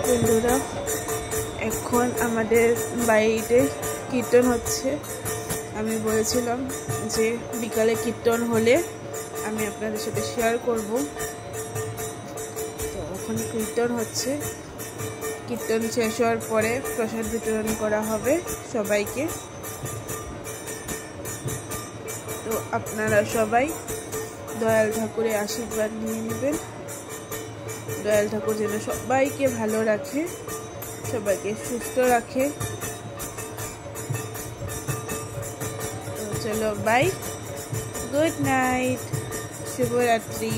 বন্ধুরা, এখন আমাদের বাড়িতে কীর্তন হচ্ছে। আমি বলেছিলাম যে বিকালে কীর্তন হলে আমি আপনাদের সাথে শেয়ার করব। তো এখন কীর্তন হচ্ছে। কীর্তন শেষ হওয়ার পরে প্রসাদ বিতরণ করা হবে সবাইকে। তো আপনারা সবাই দয়াল ঠাকুরের আশীর্বাদ নিয়ে নেবেন। দয়াল ঠাকুর যেন সবাইকে ভালো রাখে, সবাইকে সুস্থ রাখে। তো চলো বাই, গুড নাইট, শুভরাত্রি।